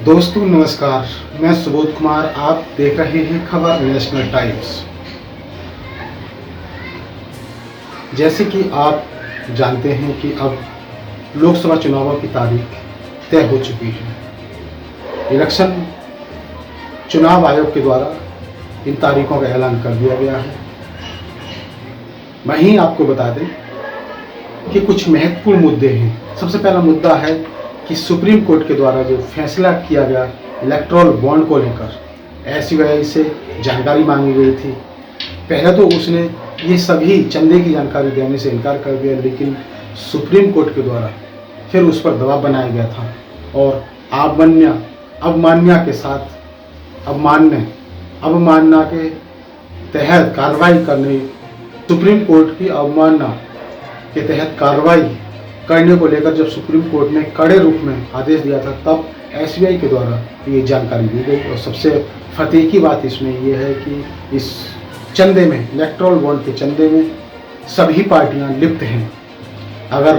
दोस्तों नमस्कार, मैं सुबोध कुमार। आप देख रहे हैं खबर नेशनल टाइम्स। जैसे कि आप जानते हैं कि अब लोकसभा चुनावों की तारीख तय हो चुकी है। इलेक्शन चुनाव आयोग के द्वारा इन तारीखों का ऐलान कर दिया गया है। वहीं आपको बता दें कि कुछ महत्वपूर्ण मुद्दे हैं। सबसे पहला मुद्दा है कि सुप्रीम कोर्ट के द्वारा जो फैसला किया गया इलेक्टोरल बॉन्ड को लेकर, SBI से जानकारी मांगी गई थी। पहले तो उसने ये सभी चंदे की जानकारी देने से इनकार कर दिया, लेकिन सुप्रीम कोर्ट के द्वारा फिर उस पर दबाव बनाया गया था और अवमानना के तहत कार्रवाई करने, सुप्रीम कोर्ट की अवमानना के तहत कार्रवाई करने को लेकर जब सुप्रीम कोर्ट ने कड़े रूप में आदेश दिया था, तब SBI के द्वारा ये जानकारी दी गई। और सबसे फतेह की बात इसमें ये है कि इस चंदे में, इलेक्टोरल बॉन्ड के चंदे में सभी पार्टियां लिप्त हैं। अगर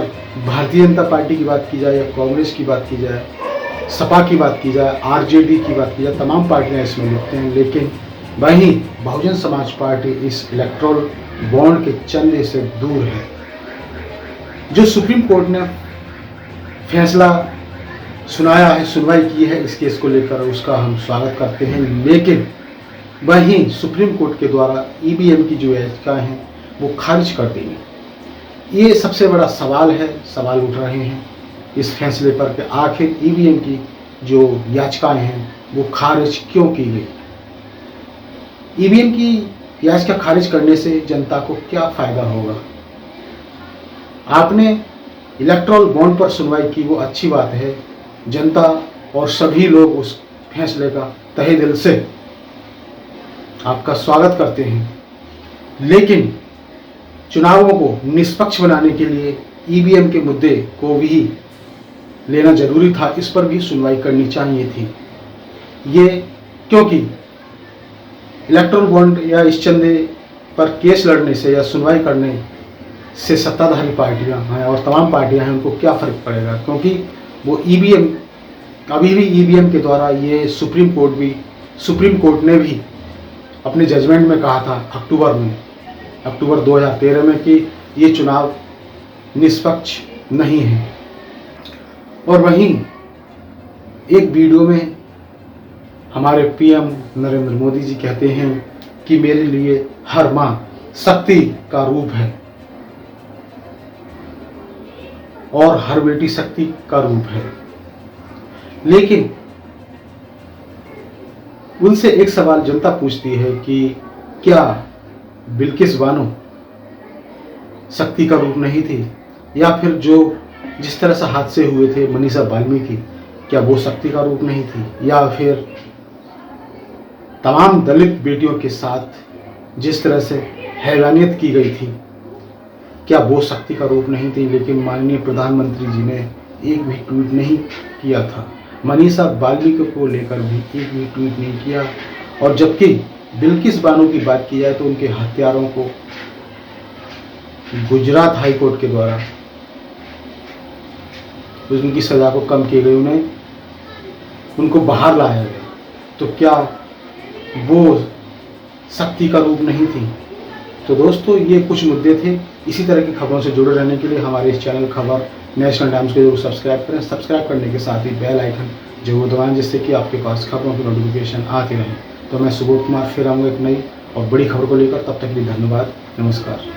भारतीय जनता पार्टी की बात की जाए या कांग्रेस की बात की जाए, सपा की बात की जाए, RJD की बात की जाए, तमाम पार्टियां इसमें लिप्त हैं। लेकिन वहीं बहुजन समाज पार्टी इस इलेक्टोरल बॉन्ड के चंदे से दूर है। जो सुप्रीम कोर्ट ने फैसला सुनाया है, सुनवाई की है इस केस को लेकर, उसका हम स्वागत करते हैं। लेकिन वहीं सुप्रीम कोर्ट के द्वारा EVM की जो याचिकाएं हैं वो खारिज कर दी गई। ये सबसे बड़ा सवाल है, सवाल उठ रहे हैं इस फैसले पर कि आखिर EVM की जो याचिकाएं हैं वो खारिज क्यों की गई। EVM की याचिका खारिज करने से जनता को क्या फायदा होगा। आपने इलेक्टोरल बॉन्ड पर सुनवाई की, वो अच्छी बात है। जनता और सभी लोग उस फैसले का तहे दिल से आपका स्वागत करते हैं। लेकिन चुनावों को निष्पक्ष बनाने के लिए EVM के मुद्दे को भी लेना जरूरी था, इस पर भी सुनवाई करनी चाहिए थी। ये क्योंकि इलेक्टोरल बॉन्ड या इस चंदे पर केस लड़ने से या सुनवाई करने से सत्ताधारी पार्टियां हैं और तमाम पार्टियां हैं, उनको क्या फ़र्क पड़ेगा, क्योंकि वो EVM अभी भी EVM के द्वारा ये सुप्रीम कोर्ट ने भी अपने जजमेंट में कहा था अक्टूबर 2013 में कि ये चुनाव निष्पक्ष नहीं है। और वहीं एक वीडियो में हमारे PM नरेंद्र मोदी जी कहते हैं कि मेरे लिए हर माँ शक्ति का रूप है और हर बेटी शक्ति का रूप है। लेकिन उनसे एक सवाल जनता पूछती है कि क्या बिल्किस बानो शक्ति का रूप नहीं थी, या फिर जिस तरह से हादसे हुए थे मनीषा वाल्मीकि, क्या वो शक्ति का रूप नहीं थी, या फिर तमाम दलित बेटियों के साथ जिस तरह से हैवानियत की गई थी, क्या वो शक्ति का रूप नहीं थी। लेकिन माननीय प्रधानमंत्री जी ने एक भी ट्वीट नहीं किया था। मनीषा वाल्मीकि को लेकर भी एक भी ट्वीट नहीं किया। और जबकि बिल्किस बानो की बात की जाए तो उनके हत्यारों को गुजरात हाई कोर्ट के द्वारा उनकी सजा को कम की गई, उनको बाहर लाया गया। तो क्या वो शक्ति का रूप नहीं थी। तो दोस्तों ये कुछ मुद्दे थे। इसी तरह की खबरों से जुड़े रहने के लिए हमारे इस चैनल खबर नेशनल टाइम्स को जरूर सब्सक्राइब करें। सब्सक्राइब करने के साथ ही बेल आइकन जरूर दबाएं, जिससे कि आपके पास खबरों की नोटिफिकेशन आती रहे। तो मैं सुबोध कुमार फिर आऊँगा एक नई और बड़ी खबर को लेकर। तब तक के लिए धन्यवाद, नमस्कार।